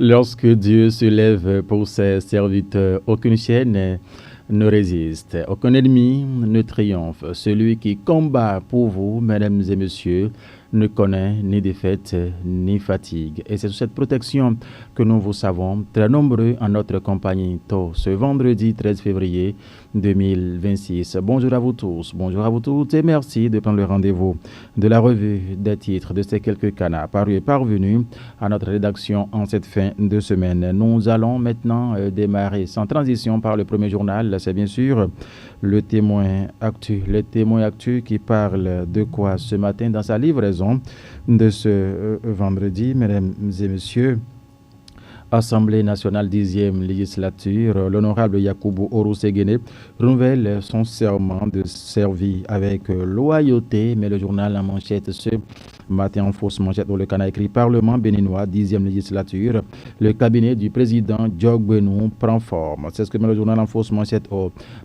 Lorsque Dieu se lève pour ses serviteurs, aucune chaîne ne résiste, aucun ennemi ne triomphe. Celui qui combat pour vous, mesdames et messieurs, ne connaît ni défaite ni fatigue. Et c'est sous cette protection que nous vous savons très nombreux en notre compagnie tôt ce vendredi 13 février 2026. Bonjour à vous tous, bonjour à vous toutes et merci de prendre le rendez-vous de la revue des titres de ces quelques canards parus et parvenus à notre rédaction en cette fin de semaine. Nous allons maintenant démarrer sans transition par le premier journal, c'est bien sûr le témoin actu. Le témoin actu qui parle de quoi ce matin dans sa livraison de ce vendredi, mesdames et messieurs. Assemblée nationale 10e législature, l'honorable Yakubu Oroseguene renouvelle son serment de servir avec loyauté, mais le journal en manchette ce matin en fausse manchette dans le canal écrit Parlement béninois 10e législature, le cabinet du président Diogbenou prend forme. C'est ce que met le journal en fausse manchette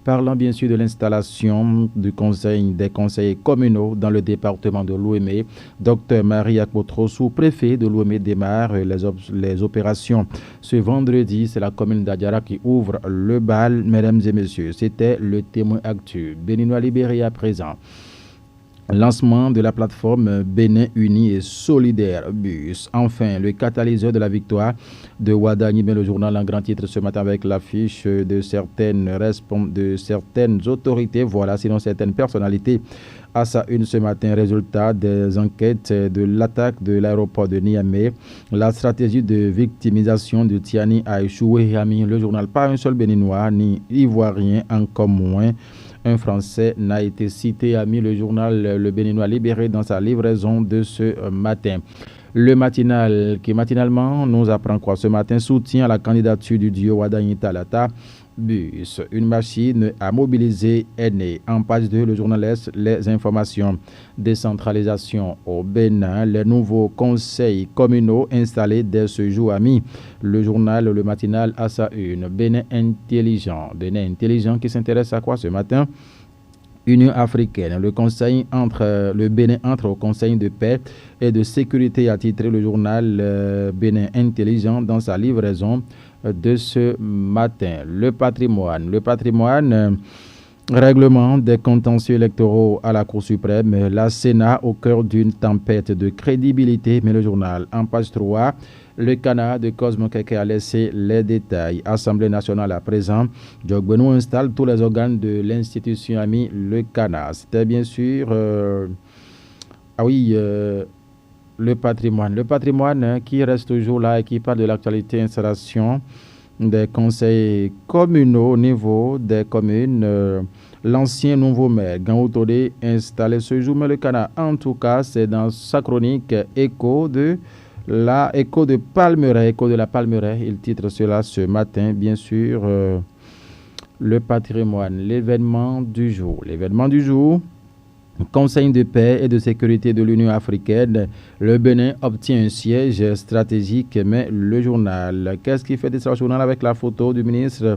parlant bien sûr de l'installation du conseil des conseils communaux dans le département de l'Ouémé. Dr Marie Akpotro, sous-préfet de l'Ouémé, démarre les opérations. Ce vendredi, c'est la commune d'Adiara qui ouvre le bal, mesdames et messieurs. C'était le témoin actu. Béninois libéré à présent. Lancement de la plateforme Bénin Uni et Solidaire Bus. Enfin, le catalyseur de la victoire de Ouadagni, met le journal en grand titre ce matin avec l'affiche de certaines autorités, voilà, sinon certaines personnalités. À sa une ce matin, résultat des enquêtes de l'attaque de l'aéroport de Niamey. La stratégie de victimisation de Tiani a échoué, ami. Le journal, pas un seul Béninois ni Ivoirien, encore moins un Français n'a été cité, ami. Le journal Le Béninois libéré dans sa livraison de ce matin. Le matinal qui matinalement nous apprend quoi ce matin? Soutient à la candidature du duo Ouadagni Talata Bus. Une machine à mobiliser est née. En page 2, le journal laisse les informations. Décentralisation au Bénin, les nouveaux conseils communaux installés dès ce jour, amis. Le journal Le Matinal à sa une. Bénin intelligent. Bénin intelligent qui s'intéresse à quoi ce matin? Union africaine. Le Bénin entre au Conseil de paix et de sécurité, a titré le journal Bénin intelligent dans sa livraison de ce matin. Le patrimoine, règlement des contentieux électoraux à la Cour suprême, la Sénat au cœur d'une tempête de crédibilité, mais le journal en page 3. Le canard de Cosmo Keke a laissé les détails. Assemblée nationale à présent. Diogbenou installe tous les organes de l'institution, ami. Le canard. C'était bien sûr... le patrimoine. Le patrimoine qui reste toujours là et qui parle de l'actualité, installation des conseils communaux au niveau des communes. L'ancien nouveau maire, Gangoutodé, installé ce jour. Mais le canard, en tout cas, c'est dans sa chronique Écho de Palmeraie, Écho de la Palmeraie. Il titre cela ce matin, bien sûr, le patrimoine, l'événement du jour. L'événement du jour, Conseil de paix et de sécurité de l'Union africaine, le Bénin obtient un siège stratégique, mais le journal. Qu'est-ce qui fait de ce journal avec la photo du ministre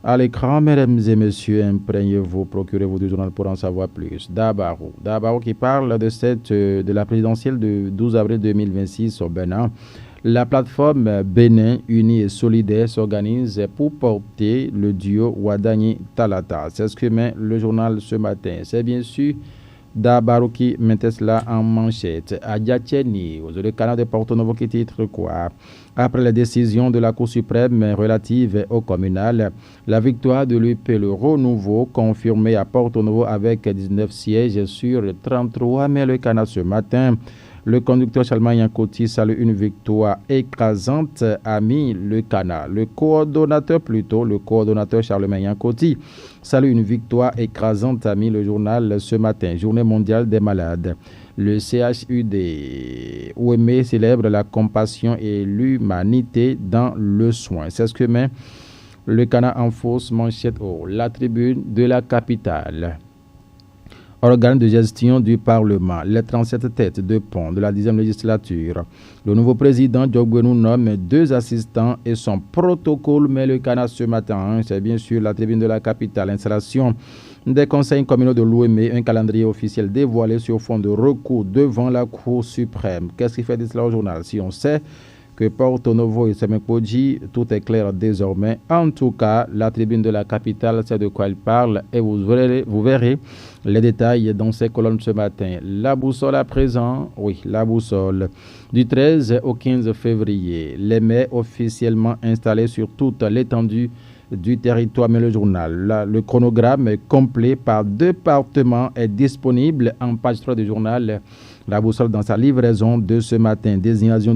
à l'écran? Mesdames et messieurs, imprégnez-vous, procurez-vous du journal pour en savoir plus. Dabarou qui parle de la présidentielle du 12 avril 2026 au Bénin. La plateforme Bénin Uni et Solidaire s'organise pour porter le duo Ouadagni Talata. C'est ce que met le journal ce matin. C'est bien sûr Dabarou qui mettait cela en manchette. Adiatieni, le canal de Porto Novo qui titre quoi? Après la décision de la Cour suprême relative au communal, la victoire de l'UP Le Renouveau confirmée à Porto Novo avec 19 sièges sur 33. Mais le canal ce matin, le conducteur Charlemagne Yankoti salue une victoire écrasante, ami. Le canal. Le coordonnateur Charlemagne Yankoti salue une victoire écrasante, ami. Le journal ce matin. Journée mondiale des malades. Le CHUD Ouémé célèbre la compassion et l'humanité dans le soin. C'est ce que met le canal en fausse manchette. La tribune de la capitale. Organe de gestion du Parlement, les 37 têtes de pont de la 10e législature. Le nouveau président Diogbenou nomme 2 assistants et son protocole met le canard ce matin. C'est bien sûr la tribune de la capitale. Installation des conseils communaux de l'OME, un calendrier officiel dévoilé sur fond de recours devant la Cour suprême. Qu'est-ce qui fait de cela au journal? Si on sait que Porto Novo et Semekoji, tout est clair désormais. En tout cas, la tribune de la capitale, c'est de quoi elle parle et vous verrez les détails dans ces colonnes ce matin. La boussole à présent, oui, la boussole. Du 13 au 15 février, les mets officiellement installés sur toute l'étendue du territoire, mais le journal. Le chronogramme complet par département est disponible en page 3 du journal. La boussole dans sa livraison de ce matin. Désignation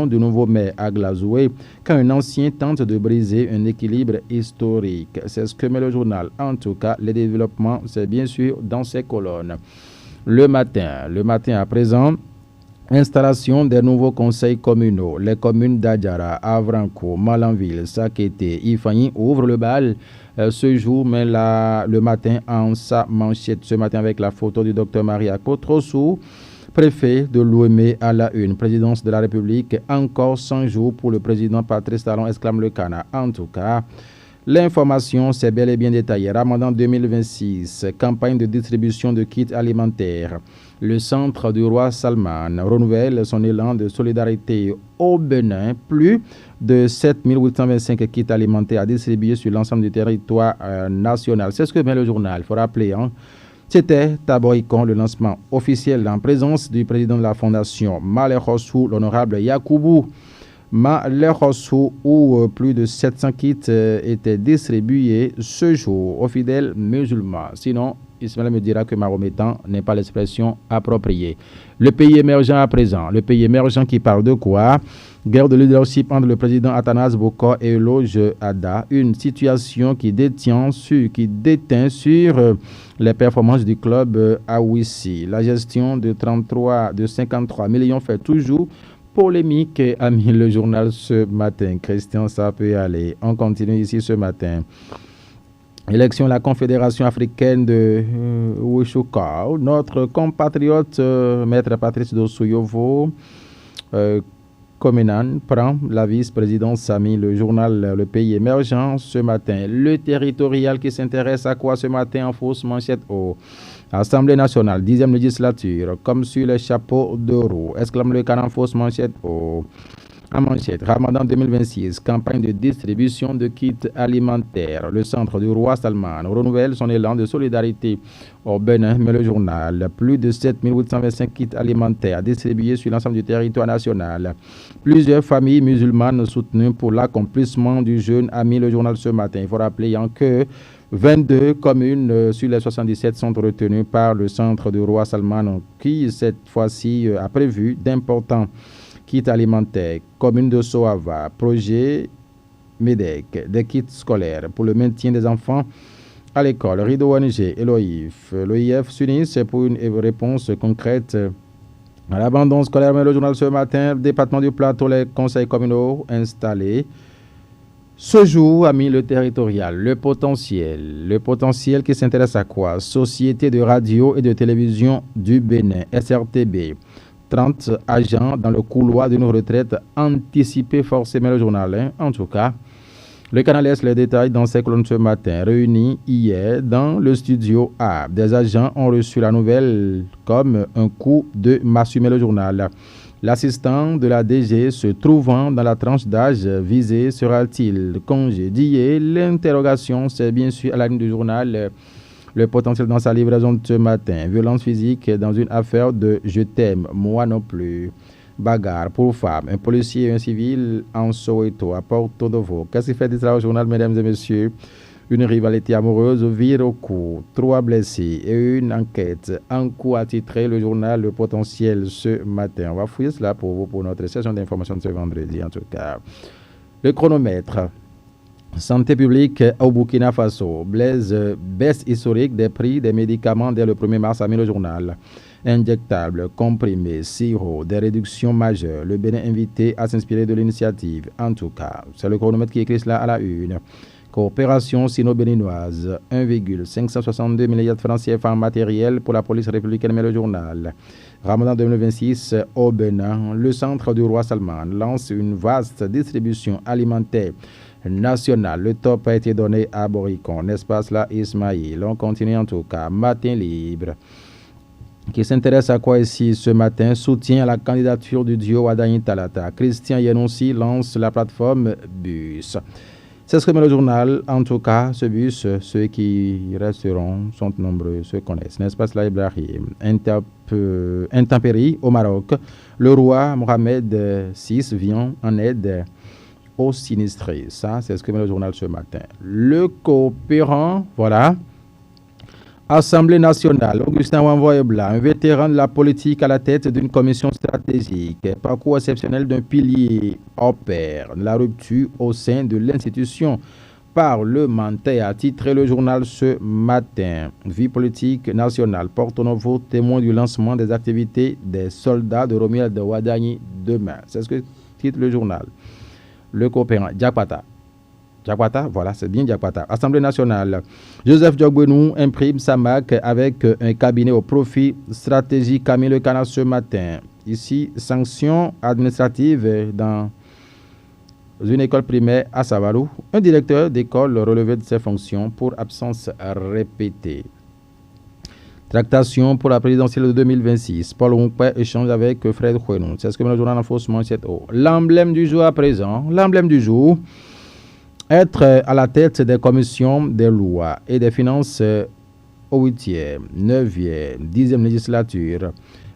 du nouveau maire à Glazoué quand un ancien tente de briser un équilibre historique. C'est ce que met le journal. En tout cas, les développements, c'est bien sûr dans ces colonnes. Le matin à présent, installation des nouveaux conseils communaux. Les communes d'Adjara, Avranco, Malanville, Sakété, Ifani ouvrent le bal ce jour, mais le matin en sa manchette. Ce matin avec la photo du docteur Maria Kotrossou, préfet de l'OME à la une. Présidence de la République, encore 100 jours pour le président Patrice Talon, exclame le Cana. En tout cas, l'information s'est bel et bien détaillée. Ramadan 2026, campagne de distribution de kits alimentaires. Le centre du roi Salman renouvelle son élan de solidarité au Bénin. Plus de 7825 kits alimentaires à distribuer sur l'ensemble du territoire national. C'est ce que met le journal. Il faut rappeler, c'était à Boycon le lancement officiel en présence du président de la fondation Malekhossou, l'honorable Yakoubou Malekhossou, où plus de 700 kits étaient distribués ce jour aux fidèles musulmans. Sinon, Ismaël me dira que marométan n'est pas l'expression appropriée. Le pays émergent à présent. Le pays émergent qui parle de quoi? Guerre de leadership entre le président Athanas Boko et Loge Ada. Une situation qui déteint sur les performances du club Aouissi. La gestion de 53 millions fait toujours polémique, a mis le journal ce matin. Christian, ça peut aller. On continue ici ce matin. Élection de la Confédération africaine de Ouishouka. Notre compatriote, maître Patrice Dossouyovo, Komenan, prend la vice-présidence, a mis le journal Le Pays émergent ce matin. Le territorial qui s'intéresse à quoi ce matin en fausse manchette au Assemblée nationale, 10e législature, comme sur le chapeau de roue, exclame le Canan fausse manchette au en manchette, Ramadan 2026, campagne de distribution de kits alimentaires. Le centre du roi Salman renouvelle son élan de solidarité au Bénin, mais le journal. Plus de 7825 kits alimentaires distribués sur l'ensemble du territoire national. Plusieurs familles musulmanes soutenues pour l'accomplissement du jeûne, a mis le journal ce matin. Il faut rappeler que 22 communes sur les 77 sont retenues par le centre du roi Salman qui, cette fois-ci, a prévu d'importants kits alimentaires, commune de Soava, projet MEDEC, des kits scolaires pour le maintien des enfants à l'école. Rideau ONG et l'OIF. L'OIF s'unissent pour une réponse concrète à l'abandon scolaire. Mais le journal ce matin, département du Plateau, les conseils communaux installés. Ce jour a mis le territorial, le potentiel qui s'intéresse à quoi? Société de radio et de télévision du Bénin, SRTB. 30 agents dans le couloir d'une retraite anticipée forcément le journal. En tout cas, le canal laisse les détails dans ses colonnes ce matin. Réunis hier dans le studio A, des agents ont reçu la nouvelle comme un coup de massue, le journal. L'assistant de la DG se trouvant dans la tranche d'âge visée sera-t-il congédié? L'interrogation, c'est bien sûr à la ligne du journal. Le potentiel dans sa livraison de ce matin. Violence physique dans une affaire de je t'aime, moi non plus. Bagarre pour femmes. Un policier et un civil en Soweto, à Porto Novo. Qu'est-ce qui fait d'Israël au journal, mesdames et messieurs? Une rivalité amoureuse vire au coup. 3 blessés et une enquête. En coup a titré le journal Le Potentiel ce matin. On va fouiller cela pour vous, pour notre session d'information de ce vendredi, en tout cas. Le chronomètre. Santé publique au Burkina Faso. Baisse historique des prix des médicaments dès le 1er mars, a mis le journal. Injectables, comprimés, sirop, des réductions majeures. Le Bénin invité à s'inspirer de l'initiative. En tout cas, c'est le chronomètre qui écrit cela à la une. Coopération sino-béninoise, 1,562 milliards de francs CFA en matériel pour la police républicaine, mais le journal. Ramadan 2026 au Bénin, le centre du roi Salman lance une vaste distribution alimentaire nationale. Le top a été donné à Boricon, n'est-ce pas cela, Ismaïl? On continue en tout cas. Matin libre. qui s'intéresse à quoi ici ce matin, soutient la candidature du duo Wadani Talata. Christian Yenonsi lance la plateforme Bus. C'est ce que met le journal. En tout cas, ce bus, ceux qui resteront sont nombreux, se connaissent. N'est-ce pas cela, Ibrahim? Intempérie au Maroc. Le roi Mohamed VI vient en aide aux sinistrés. Ça, c'est ce que met le journal ce matin. Le coopérant, voilà. Assemblée nationale, Augustin Wanvoyebla, un vétéran de la politique à la tête d'une commission stratégique, parcours exceptionnel d'un pilier opère la rupture au sein de l'institution parlementaire, a titré le journal ce matin. Vie politique nationale, Porto Novo, témoin du lancement des activités des soldats de Romuald Wadani demain. C'est ce que titre le journal. Le coopérant, Diakpata. Diakpata, voilà, c'est bien Diakpata. Assemblée nationale. Joseph Diogbenou imprime sa marque avec un cabinet au profit stratégique Camille Le Canard ce matin. Ici, sanctions administratives dans une école primaire à Savarou. Un directeur d'école relevé de ses fonctions pour absence répétée. Tractation pour la présidentielle de 2026. Paul Roumpé échange avec Fred Kouenou. C'est ce que met le journal en fausse manchette. L'emblème du jour à présent. L'emblème du jour. Être à la tête des commissions des lois et des finances au 8e, 9e, 10e législature.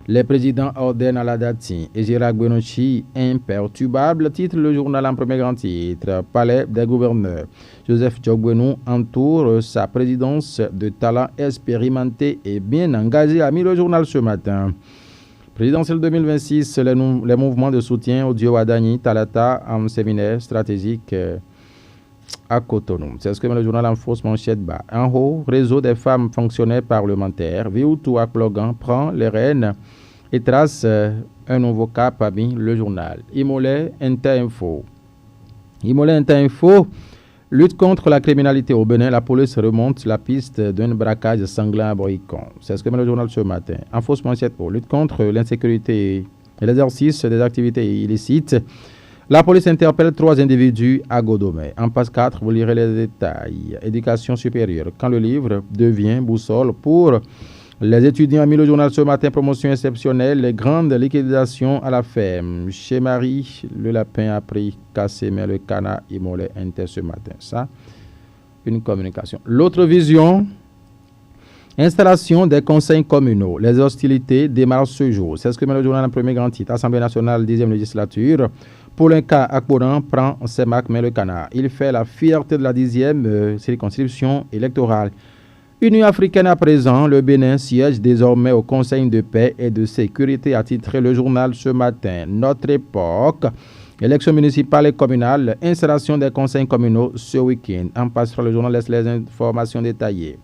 Les présidents ordonnent à la Dati et Gérard Gbenouchi imperturbable, titre le journal en premier grand titre. Palais des gouverneurs. Joseph Diogbenou entoure sa présidence de talents expérimentés et bien engagés, a mis le journal ce matin. Présidentielle 2026, les mouvements de soutien au duo Wadani Talata en séminaire stratégique à Cotonou. C'est ce que met le journal en fausse manchette bas. En haut, réseau des femmes fonctionnaires parlementaires. Vioutou Aklogan prend les rênes et trace un nouveau cap, a mis le journal. Imolé Inter-Info. Imolé Inter-Info. Lutte contre la criminalité au Bénin. La police remonte la piste d'un braquage sanglant à Boïcon. C'est ce que met le journal ce matin. En fausse manchette haut. Lutte contre l'insécurité et l'exercice des activités illicites. La police interpelle 3 individus à Godomé. En passe 4, vous lirez les détails. Éducation supérieure. Quand le livre devient boussole pour les étudiants, a mis le journal ce matin. Promotion exceptionnelle. Les grandes liquidations à la ferme. Chez Marie, le lapin a pris cassé, mais le canard immolé inter ce matin. Ça, une communication. L'autre vision. Installation des conseils communaux. Les hostilités démarrent ce jour. C'est ce que met le journal en premier grand titre. Assemblée nationale, 10e législature. Pour le cas, Akboran prend ses marques, mais le canard. Il fait la fierté de la 10e circonscription électorale. Union africaine à présent, le Bénin siège désormais au Conseil de paix et de sécurité, a titré le journal ce matin. Notre époque, élections municipales et communales, installation des conseils communaux ce week-end. En passant, le journal laisse les informations détaillées.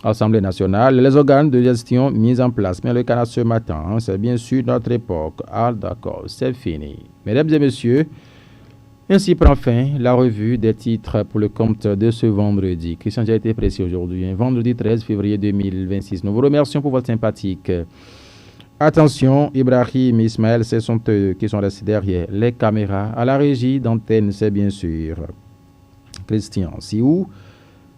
Assemblée nationale, les organes de gestion mis en place. Mais le canard ce matin, c'est bien sûr notre époque. Ah d'accord, c'est fini. Mesdames et messieurs, ainsi prend fin la revue des titres pour le compte de ce vendredi. Christian a été précis aujourd'hui, vendredi 13 février 2026. Nous vous remercions pour votre sympathique attention. Ibrahim, Ismaël, ce sont eux qui sont restés derrière les caméras. À la régie d'antenne, c'est bien sûr Christian Siou,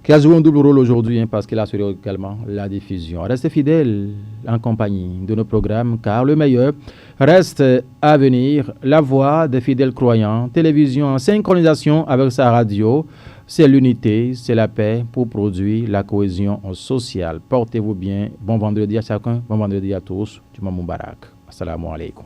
qui a joué un double rôle aujourd'hui parce qu'il a assuré également la diffusion. Restez fidèles en compagnie de nos programmes car le meilleur reste à venir. La voix des fidèles croyants, télévision en synchronisation avec sa radio, c'est l'unité, c'est la paix pour produire la cohésion sociale. Portez-vous bien. Bon vendredi à chacun, bon vendredi à tous. Juma Moubarak. Assalamu alaikum.